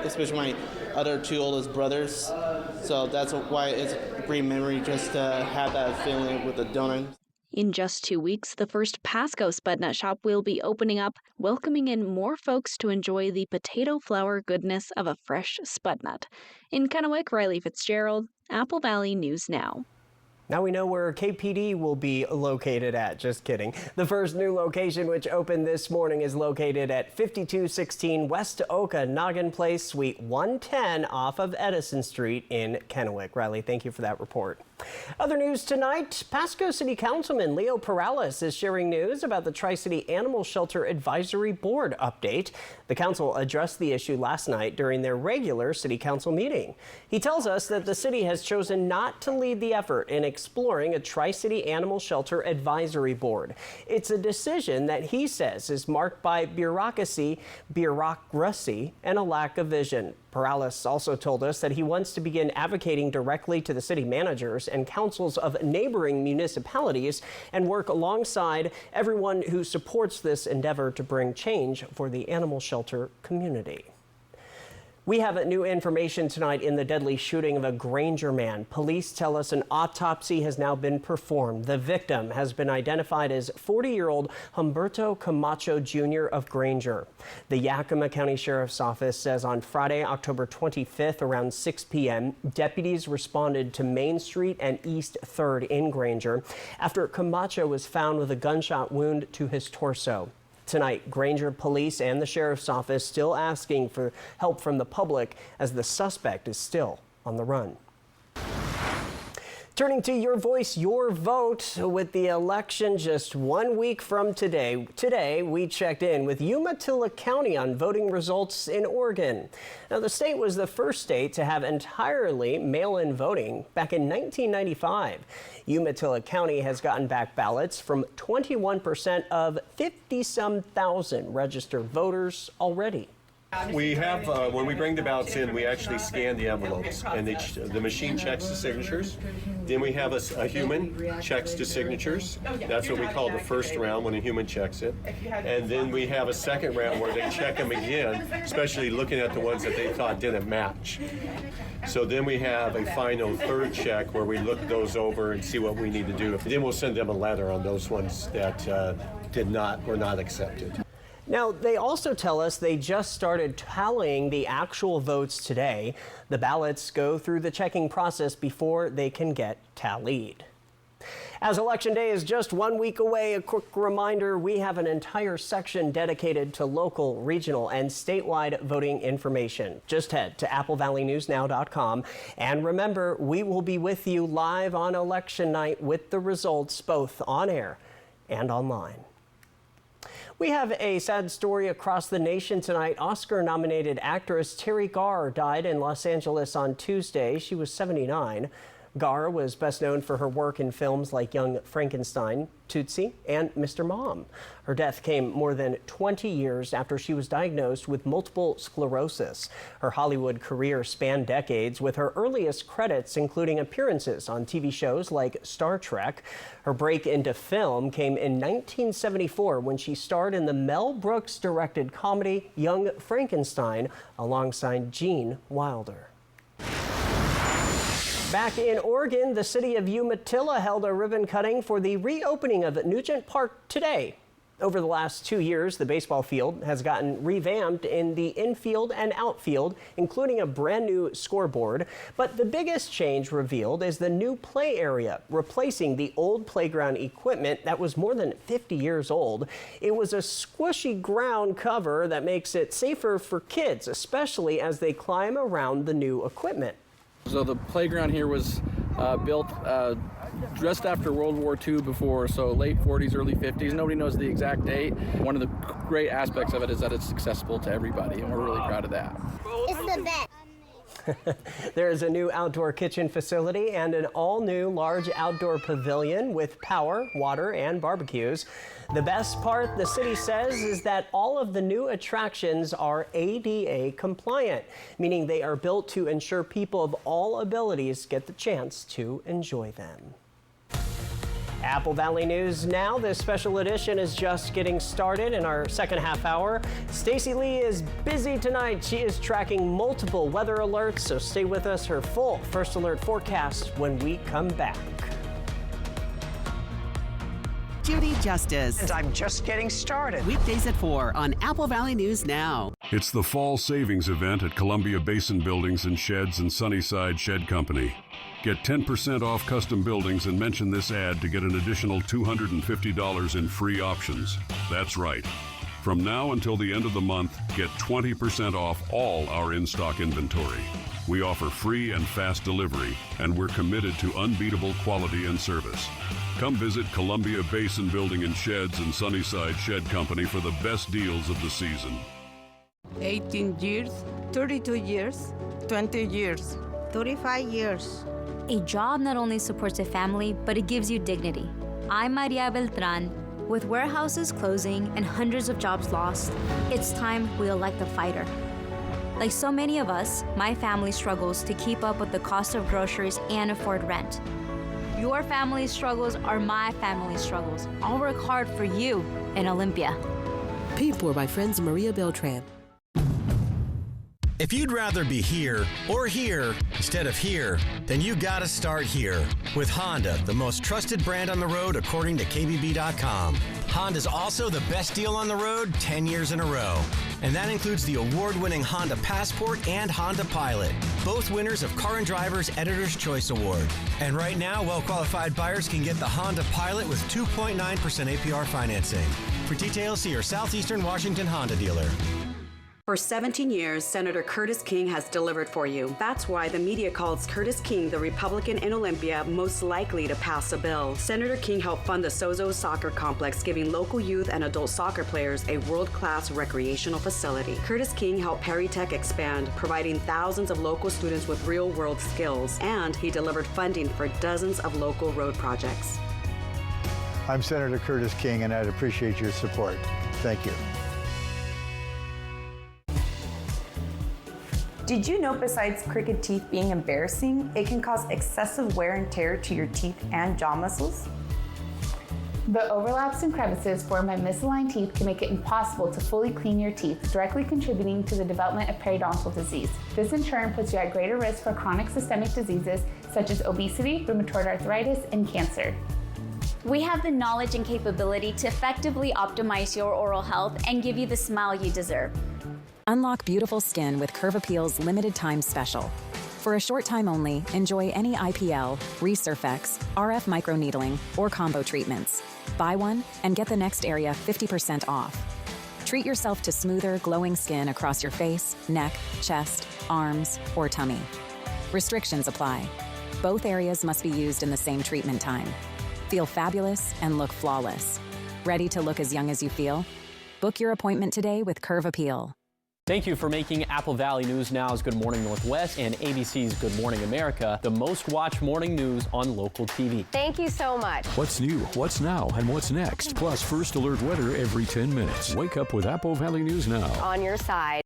especially my other two oldest brothers. So that's why it's a great memory just to have that feeling with the donut. In just 2 weeks, the first Pasco Spud Nut shop will be opening up, welcoming in more folks to enjoy the potato flour goodness of a fresh spud nut. In Kennewick, Riley Fitzgerald, Apple Valley News Now. Now we know where KPD will be located at. Just kidding. The first new location, which opened this morning, is located at 5216 West Okanagan Place, Suite 110 off of Edison Street in Kennewick. Riley, thank you for that report. Other news tonight, Pasco City Councilman Leo Perales is sharing news about the Tri-City Animal Shelter Advisory Board update. The council addressed the issue last night during their regular city council meeting. He tells us that the city has chosen not to lead the effort in exploring a Tri-City Animal Shelter Advisory Board. It's a decision that he says is marked by bureaucracy, and a lack of vision. Perales also told us that he wants to begin advocating directly to the city managers and councils of neighboring municipalities and work alongside everyone who supports this endeavor to bring change for the animal shelter community. We have new information tonight in the deadly shooting of a Granger man. Police tell us an autopsy has now been performed. The victim has been identified as 40-year-old Humberto Camacho Jr. of Granger. The Yakima County Sheriff's Office says on Friday, October 25th, around 6 p.m., deputies responded to Main Street and East 3rd in Granger after Camacho was found with a gunshot wound to his torso. Tonight, Granger Police and the Sheriff's Office still asking for help from the public as the suspect is still on the run. Turning to Your Voice, Your Vote, with the election just 1 week from today. Today, we checked in with Umatilla County on voting results in Oregon. Now, the state was the first state to have entirely mail-in voting back in 1995. Umatilla County has gotten back ballots from 21% of 50-some thousand registered voters already. We have, when we bring the ballots in, we actually scan the envelopes, and the machine checks the signatures. Then we have a human checks the signatures. That's what we call the first round, when a human checks it. And then we have a second round where they check them again, especially looking at the ones that they thought didn't match. So then we have a final third check where we look those over and see what we need to do. Then we'll send them a letter on those ones that were not accepted. Now, they also tell us they just started tallying the actual votes today. The ballots go through the checking process before they can get tallied. As Election Day is just 1 week away, a quick reminder, we have an entire section dedicated to local, regional, and statewide voting information. Just head to applevalleynewsnow.com. And remember, we will be with you live on election night with the results both on air and online. We have a sad story across the nation tonight. Oscar-nominated actress Terry Garr died in Los Angeles on Tuesday. She was 79. Garr was best known for her work in films like Young Frankenstein, Tootsie, and Mr. Mom. Her death came more than 20 years after she was diagnosed with multiple sclerosis. Her Hollywood career spanned decades, with her earliest credits including appearances on TV shows like Star Trek. Her break into film came in 1974 when she starred in the Mel Brooks-directed comedy Young Frankenstein alongside Gene Wilder. Back in Oregon, the city of Umatilla held a ribbon cutting for the reopening of Nugent Park today. Over the last 2 years, the baseball field has gotten revamped in the infield and outfield, including a brand new scoreboard. But the biggest change revealed is the new play area, replacing the old playground equipment that was more than 50 years old. It was a squishy ground cover that makes it safer for kids, especially as they climb around the new equipment. So the playground here was built just after World War II so late 40s, early 50s. Nobody knows the exact date. One of the great aspects of it is that it's accessible to everybody, and we're really proud of that. It's the best. There is a new outdoor kitchen facility and an all-new large outdoor pavilion with power, water, and barbecues. The best part, the city says, is that all of the new attractions are ADA compliant, meaning they are built to ensure people of all abilities get the chance to enjoy them. Apple Valley News now. This special edition is just getting started in our second half hour. Stacy Lee is busy tonight. She is tracking multiple weather alerts, so stay with us. Her full First Alert forecast when we come back. Judy Justice. And I'm just getting started. Weekdays at 4 on Apple Valley News Now. It's the fall savings event at Columbia Basin Buildings and Sheds and Sunnyside Shed Company. Get 10% off custom buildings and mention this ad to get an additional $250 in free options. That's right. From now until the end of the month, get 20% off all our in-stock inventory. We offer free and fast delivery, and we're committed to unbeatable quality and service. Come visit Columbia Basin Building and Sheds and Sunnyside Shed Company for the best deals of the season. 18 years, 32 years, 20 years, 35 years. A job not only supports a family, but it gives you dignity. I'm Maria Beltran. With warehouses closing and hundreds of jobs lost, it's time we elect a fighter. Like so many of us, my family struggles to keep up with the cost of groceries and afford rent. Your family's struggles are my family's struggles. I'll work hard for you in Olympia. Paid for by Friends Maria Beltran. If you'd rather be here or here instead of here, then you gotta start here with Honda, the most trusted brand on the road according to KBB.com. Honda's also the best deal on the road 10 years in a row. And that includes the award-winning Honda Passport and Honda Pilot, both winners of Car and Driver's Editor's Choice Award. And right now, well-qualified buyers can get the Honda Pilot with 2.9% APR financing. For details, see your Southeastern Washington Honda dealer. For 17 years, Senator Curtis King has delivered for you. That's why the media calls Curtis King the Republican in Olympia most likely to pass a bill. Senator King helped fund the Sozo Soccer Complex, giving local youth and adult soccer players a world-class recreational facility. Curtis King helped Perry Tech expand, providing thousands of local students with real-world skills. And he delivered funding for dozens of local road projects. I'm Senator Curtis King, and I'd appreciate your support. Thank you. Did you know besides crooked teeth being embarrassing, it can cause excessive wear and tear to your teeth and jaw muscles? The overlaps and crevices formed by misaligned teeth can make it impossible to fully clean your teeth, directly contributing to the development of periodontal disease. This in turn puts you at greater risk for chronic systemic diseases such as obesity, rheumatoid arthritis, and cancer. We have the knowledge and capability to effectively optimize your oral health and give you the smile you deserve. Unlock beautiful skin with Curve Appeal's limited time special. For a short time only, enjoy any IPL, Resurfex, RF microneedling, or combo treatments. Buy one and get the next area 50% off. Treat yourself to smoother, glowing skin across your face, neck, chest, arms, or tummy. Restrictions apply. Both areas must be used in the same treatment time. Feel fabulous and look flawless. Ready to look as young as you feel? Book your appointment today with Curve Appeal. Thank you for making Apple Valley News Now's Good Morning Northwest and ABC's Good Morning America the most watched morning news on local TV. Thank you so much. What's new, what's now, and what's next? Plus First Alert weather every 10 minutes. Wake up with Apple Valley News Now. On your side.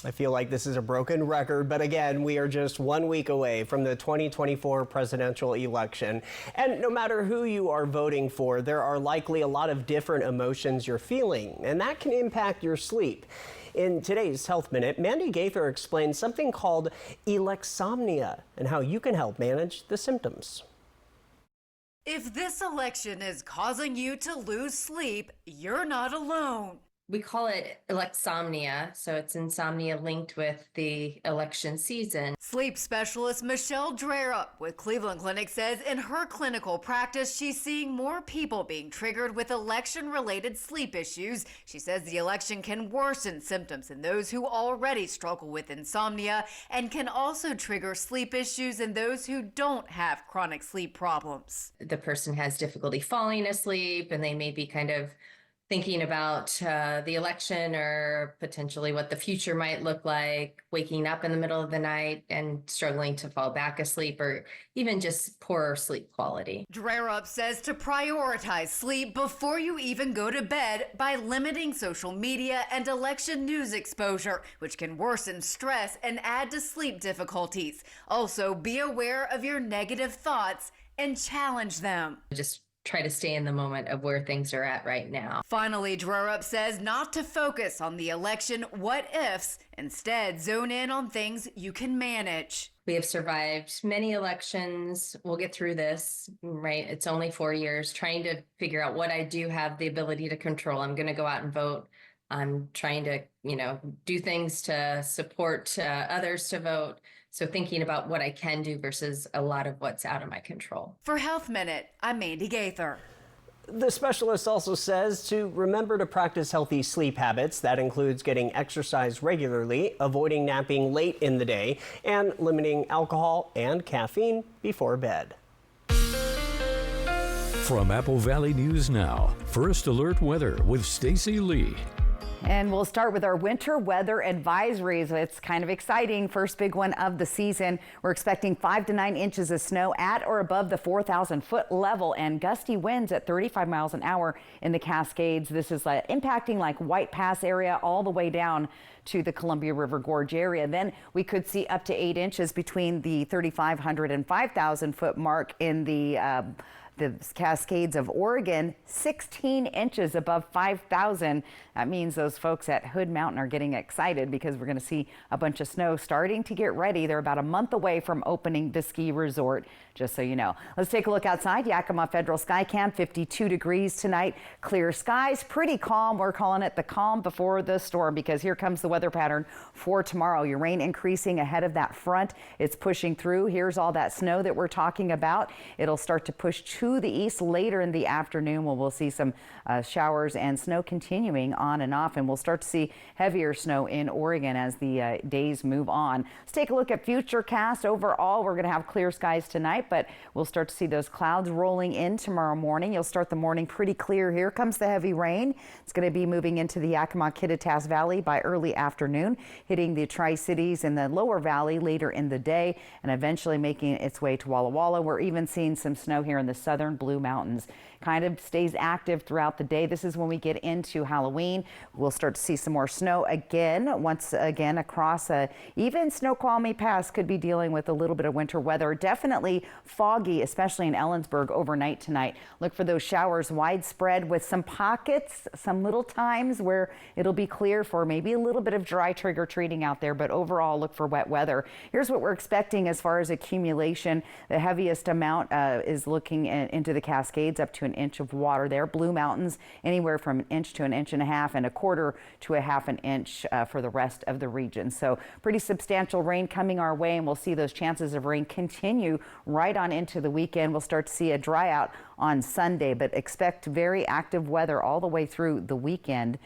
I feel like this is a broken record, but again, we are just 1 week away from the 2024 presidential election. And no matter who you are voting for, there are likely a lot of different emotions you're feeling, and that can impact your sleep. In today's Health Minute, Mandy Gaither explains something called elexomnia and how you can help manage the symptoms. If this election is causing you to lose sleep, you're not alone. We call it electsomnia, so it's insomnia linked with the election season. Sleep specialist Michelle Drerup with Cleveland Clinic says in her clinical practice, she's seeing more people being triggered with election-related sleep issues. She says the election can worsen symptoms in those who already struggle with insomnia and can also trigger sleep issues in those who don't have chronic sleep problems. The person has difficulty falling asleep, and they may be kind of thinking about the election or potentially what the future might look like, waking up in the middle of the night and struggling to fall back asleep, or even just poor sleep quality. Drerup says to prioritize sleep before you even go to bed by limiting social media and election news exposure, which can worsen stress and add to sleep difficulties. Also, be aware of your negative thoughts and challenge them. Just try to stay in the moment of where things are at right now. Finally, Drerup says not to focus on the election what-ifs, instead zone in on things you can manage. We have survived many elections. We'll get through this, right? It's only 4 years, trying to figure out what I do have the ability to control. I'm going to go out and vote. I'm trying to, do things to support others to vote. So thinking about what I can do versus a lot of what's out of my control. For Health Minute, I'm Mandy Gaither. The specialist also says to remember to practice healthy sleep habits. That includes getting exercise regularly, avoiding napping late in the day, and limiting alcohol and caffeine before bed. From Apple Valley News Now, First Alert Weather with Stacy Lee. And we'll start with our winter weather advisories. It's kind of exciting. First big one of the season. We're expecting 5 to 9 inches of snow at or above the 4,000-foot level and gusty winds at 35 miles an hour in the Cascades. This is impacting like White Pass area all the way down to the Columbia River Gorge area. Then we could see up to 8 inches between the 3,500 and 5,000-foot mark in the Cascades of Oregon, 16 inches above 5,000. That means those folks at Hood Mountain are getting excited because we're going to see a bunch of snow starting to get ready. They're about a month away from opening the ski resort, just so you know. Let's take a look outside. Yakima Federal Sky Cam, 52 degrees tonight. Clear skies, pretty calm. We're calling it the calm before the storm because here comes the weather pattern for tomorrow. Your rain increasing ahead of that front. It's pushing through. Here's all that snow that we're talking about. It'll start to push to the east later in the afternoon when we'll see some showers and snow continuing on and off, and we'll start to see heavier snow in Oregon as the days move on. Let's take a look at Futurecast. Overall, we're going to have clear skies tonight, but we'll start to see those clouds rolling in tomorrow morning. You'll start the morning pretty clear. Here comes the heavy rain. It's going to be moving into the Yakima-Kittitas Valley by early afternoon, hitting the Tri-Cities in the lower valley later in the day, and eventually making its way to Walla Walla. We're even seeing some snow here in the southern Blue Mountains. Kind of stays active throughout the day. This is when we get into Halloween. We'll start to see some more snow again, once again across even Snoqualmie Pass could be dealing with a little bit of winter weather. Definitely foggy, especially in Ellensburg overnight tonight. Look for those showers widespread with some pockets, some little times where it'll be clear for maybe a little bit of dry trick-or-treating out there, but overall look for wet weather. Here's what we're expecting as far as accumulation. The heaviest amount is looking into the Cascades, up to an inch of water there. Blue Mountains, anywhere from an inch to an inch and a half, and a quarter to a half an inch for the rest of the region. So pretty substantial rain coming our way, and we'll see those chances of rain continue right on into the weekend. We'll start to see a dry out on Sunday, but expect very active weather all the way through the weekend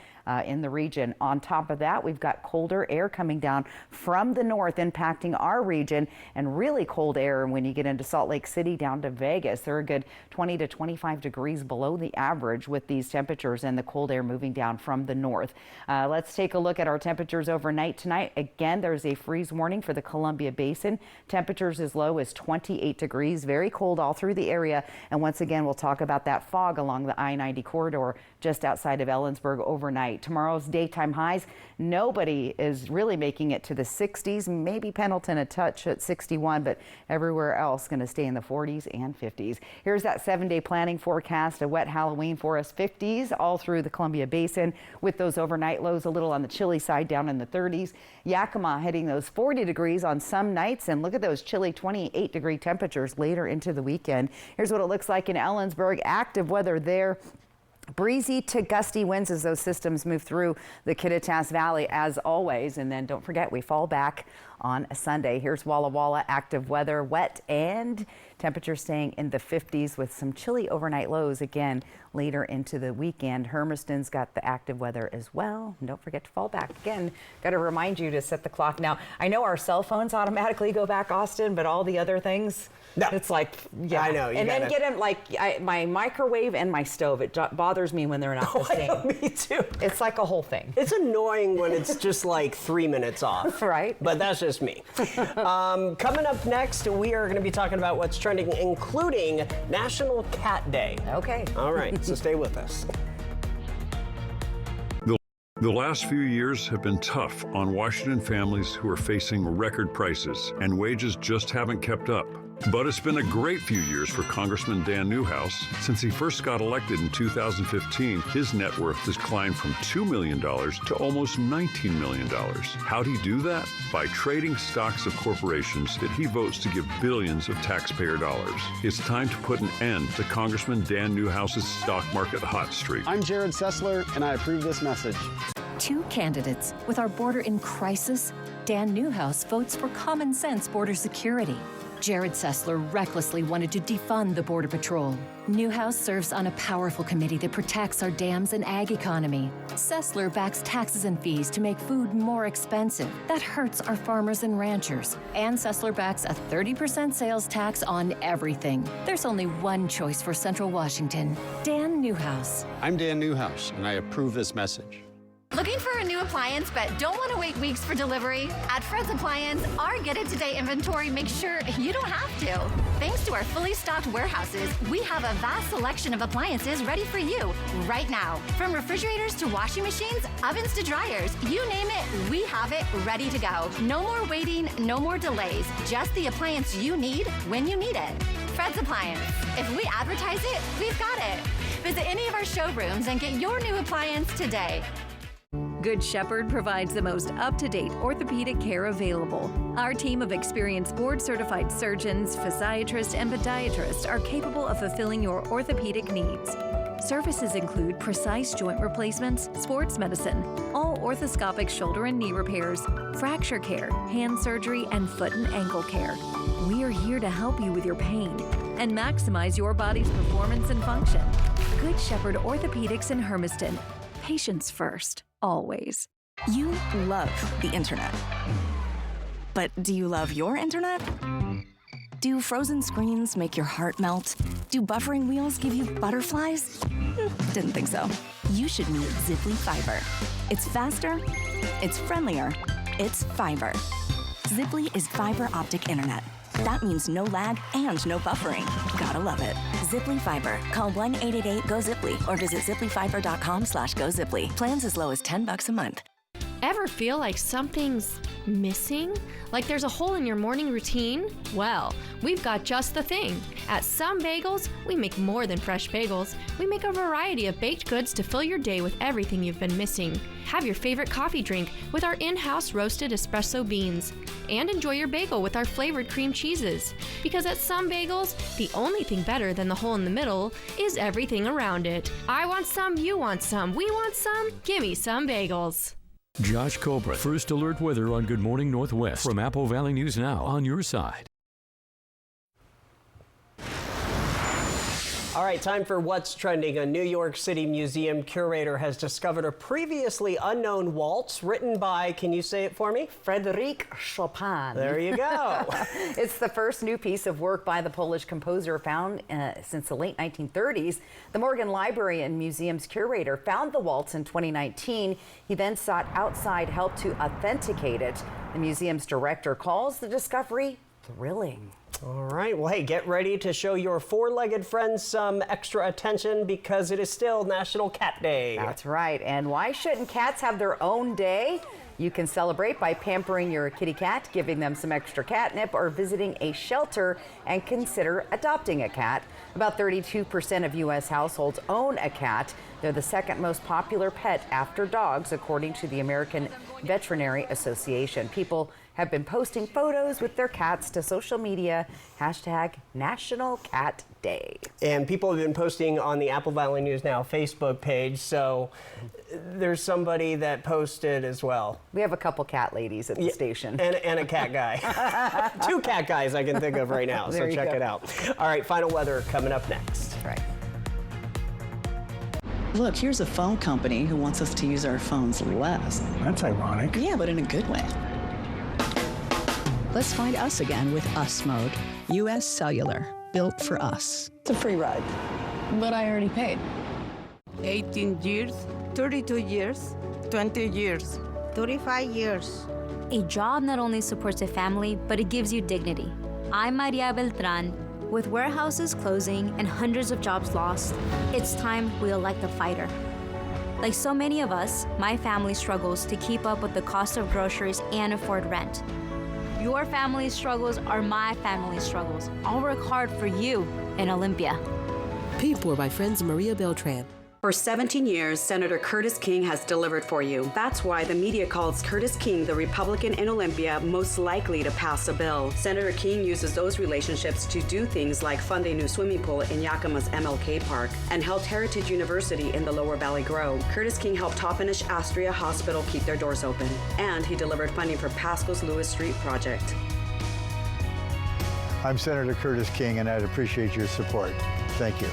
in the region. On top of that, we've got colder air coming down from the north impacting our region, and really cold air when you get into Salt Lake City down to Vegas. They're a good 20 to 25 degrees below the average with these temperatures and the cold air moving down from the north. Let's take a look at our temperatures overnight tonight. Again, there's a freeze warning for the Columbia Basin. Temperatures as low as 28 degrees, very cold all through the area. And once again, we'll talk about that fog along the I-90 corridor just outside of Ellensburg overnight. Tomorrow's daytime highs, nobody is really making it to the 60s, maybe Pendleton a touch at 61, but everywhere else going to stay in the 40s and 50s. Here's that 7-day planning forecast. A wet Halloween for us, 50s all through the Columbia Basin with those overnight lows a little on the chilly side down in the 30s. Yakima hitting those 40 degrees on some nights, and look at those chilly 28-degree temperatures later into the weekend. Here's what it looks like in Ellensburg. Ellensburg. Active weather there. Breezy to gusty winds as those systems move through the Kittitas Valley as always. And then don't forget, we fall back on a Sunday. Here's Walla Walla. Active weather, wet, and temperatures staying in the 50s with some chilly overnight lows again later into the weekend. Hermiston's got the active weather as well. And don't forget to fall back again. Got to remind you to set the clock. Now, I know our cell phones automatically go back, Austin, but all the other things, no. It's like, yeah. I know. And then get them like my microwave and my stove. It bothers me when they're not the same. I know, me too. It's like a whole thing. It's annoying when it's just like 3 minutes off. Right. But that's just me. Coming up next, we are going to be talking about what's trending, including National Cat Day. Okay. All right, so stay with us. The last few years have been tough on Washington families who are facing record prices, and wages just haven't kept up. But it's been a great few years for Congressman Dan Newhouse. Since he first got elected in 2015, his net worth has climbed from $2 million to almost $19 million. How'd he do that? By trading stocks of corporations that he votes to give billions of taxpayer dollars. It's time to put an end to Congressman Dan Newhouse's stock market hot streak. I'm Jared Sessler, and I approve this message. Two candidates with our border in crisis. Dan Newhouse votes for common sense border security. Jared Sessler recklessly wanted to defund the Border Patrol. Newhouse serves on a powerful committee that protects our dams and ag economy. Sessler backs taxes and fees to make food more expensive. That hurts our farmers and ranchers. And Sessler backs a 30% sales tax on everything. There's only one choice for Central Washington: Dan Newhouse. I'm Dan Newhouse, and I approve this message. Looking for a new appliance but don't want to wait weeks for delivery? At Fred's Appliance, our Get It Today inventory makes sure you don't have to. Thanks to our fully stocked warehouses, we have a vast selection of appliances ready for you right now. From refrigerators to washing machines, ovens to dryers, you name it, we have it ready to go. No more waiting, no more delays. Just the appliance you need when you need it. Fred's Appliance. If we advertise it, we've got it. Visit any of our showrooms and get your new appliance today. Good Shepherd provides the most up-to-date orthopedic care available. Our team of experienced board-certified surgeons, physiatrists, and podiatrists are capable of fulfilling your orthopedic needs. Services include precise joint replacements, sports medicine, all orthoscopic shoulder and knee repairs, fracture care, hand surgery, and foot and ankle care. We are here to help you with your pain and maximize your body's performance and function. Good Shepherd Orthopedics in Hermiston. Patients first, always. You love the internet. But do you love your internet? Do frozen screens make your heart melt? Do buffering wheels give you butterflies? Didn't think so. You should meet Ziply Fiber. It's faster, it's friendlier, it's fiber. Ziply is fiber optic internet. That means no lag and no buffering. Gotta love it. Ziply Fiber. Call 1-888-GO-ZIPLY or visit ziplyfiber.com/GoZiply. Plans as low as $10 a month. Ever feel like something's missing? Like there's a hole in your morning routine? Well, we've got just the thing. At Some Bagels, we make more than fresh bagels. We make a variety of baked goods to fill your day with everything you've been missing. Have your favorite coffee drink with our in-house roasted espresso beans. And enjoy your bagel with our flavored cream cheeses. Because at Some Bagels, the only thing better than the hole in the middle is everything around it. I want some, you want some, we want some. Gimme Some Bagels. Josh Cobra, First Alert Weather on Good Morning Northwest from Apple Valley News Now, on your side. All right, time for What's Trending. A New York City museum curator has discovered a previously unknown waltz written by, can you say it for me? Frédéric Chopin. There you go. It's the first new piece of work by the Polish composer found since the late 1930s. The Morgan Library and Museum's curator found the waltz in 2019. He then sought outside help to authenticate it. The museum's director calls the discovery thrilling. All right, well, hey, get ready to show your four-legged friends some extra attention because it is still National Cat Day. That's right. And why shouldn't cats have their own day? You can celebrate by pampering your kitty cat, giving them some extra catnip, or visiting a shelter and consider adopting a cat. About 32% of U.S. households own a cat. They're the second most popular pet after dogs, according to the American Veterinary Association. People have been posting photos with their cats to social media, #National Cat Day. And people have been posting on the Apple Valley News Now Facebook page, so there's somebody that posted as well. We have a couple cat ladies at the station. And a cat guy. 2 cat guys I can think of right now, so check it out. All right, final weather coming up next. Right. Look, here's a phone company who wants us to use our phones less. That's ironic. Yeah, but in a good way. Let's find us again with Us Mode. U.S. Cellular, built for us. It's a free ride, but I already paid. 18 years, 32 years, 20 years, 35 years. A job not only supports a family, but it gives you dignity. I'm Maria Beltran. With warehouses closing and hundreds of jobs lost, it's time we elect a fighter. Like so many of us, my family struggles to keep up with the cost of groceries and afford rent. Your family's struggles are my family's struggles. I'll work hard for you in Olympia. Paid for by friends Maria Beltran. For 17 years, Senator Curtis King has delivered for you. That's why the media calls Curtis King the Republican in Olympia most likely to pass a bill. Senator King uses those relationships to do things like fund a new swimming pool in Yakima's MLK Park and helped Heritage University in the Lower Valley grow. Curtis King helped Toppenish Astria Hospital keep their doors open. And he delivered funding for Pasco's Lewis Street project. I'm Senator Curtis King, and I'd appreciate your support. Thank you.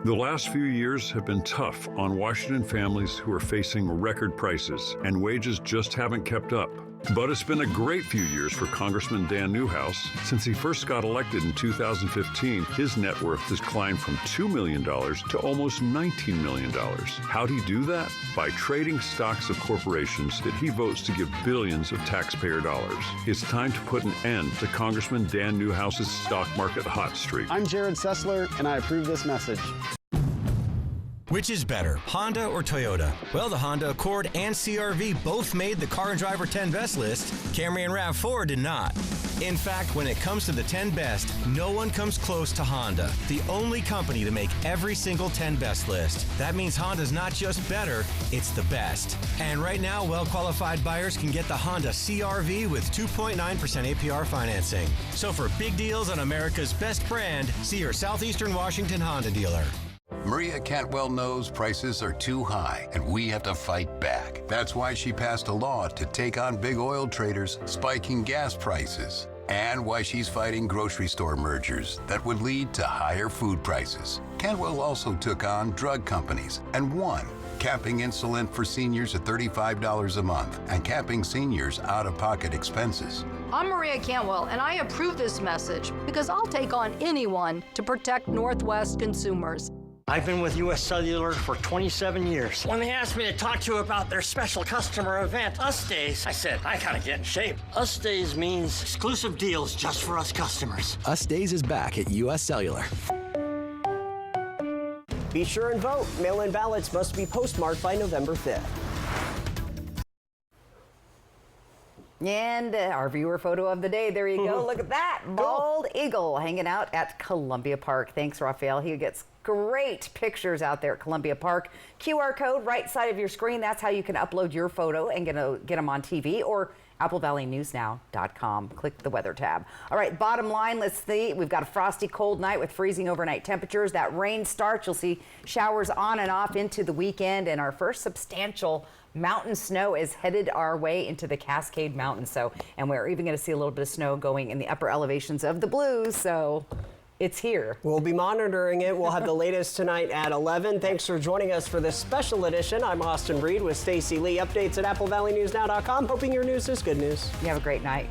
The last few years have been tough on Washington families who are facing record prices, and wages just haven't kept up. But it's been a great few years for Congressman Dan Newhouse. Since he first got elected in 2015, his net worth has climbed from $2 million to almost $19 million. How'd he do that? By trading stocks of corporations that he votes to give billions of taxpayer dollars. It's time to put an end to Congressman Dan Newhouse's stock market hot streak. I'm Jared Sessler, and I approve this message. Which is better, Honda or Toyota? Well, the Honda Accord and CR-V both made the Car and Driver 10 Best list. Camry and RAV4 did not. In fact, when it comes to the 10 Best, no one comes close to Honda, the only company to make every single 10 Best list. That means Honda's not just better, it's the best. And right now, well-qualified buyers can get the Honda CR-V with 2.9% APR financing. So for big deals on America's best brand, see your Southeastern Washington Honda dealer. Maria Cantwell knows prices are too high, and we have to fight back. That's why she passed a law to take on big oil traders spiking gas prices, and why she's fighting grocery store mergers that would lead to higher food prices. Cantwell also took on drug companies and won, capping insulin for seniors at $35 a month and capping seniors' out-of-pocket expenses. I'm Maria Cantwell, and I approve this message because I'll take on anyone to protect Northwest consumers. I've been with U.S. Cellular for 27 years. When they asked me to talk to you about their special customer event, Us Days, I said, I gotta get in shape. Us Days means exclusive deals just for us customers. Us Days is back at U.S. Cellular. Be sure and vote. Mail-in ballots must be postmarked by November 5th. And our viewer photo of the day. There you go. Look at that. Bald eagle hanging out at Columbia Park. Thanks, Raphael. He gets great pictures out there at Columbia Park. QR code right side of your screen. That's how you can upload your photo and get them on TV, or AppleValleyNewsNow.com. Click the weather tab. All right, bottom line, let's see. We've got a frosty cold night with freezing overnight temperatures. That rain starts. You'll see showers on and off into the weekend, and our first substantial mountain snow is headed our way into the Cascade Mountains. And we're even going to see a little bit of snow going in the upper elevations of the Blues. So it's here. We'll be monitoring it. We'll have the latest tonight at 11. Thanks for joining us for this special edition. I'm Austin Reed with Stacy Lee. Updates at AppleValleyNewsNow.com. Hoping your news is good news. You have a great night.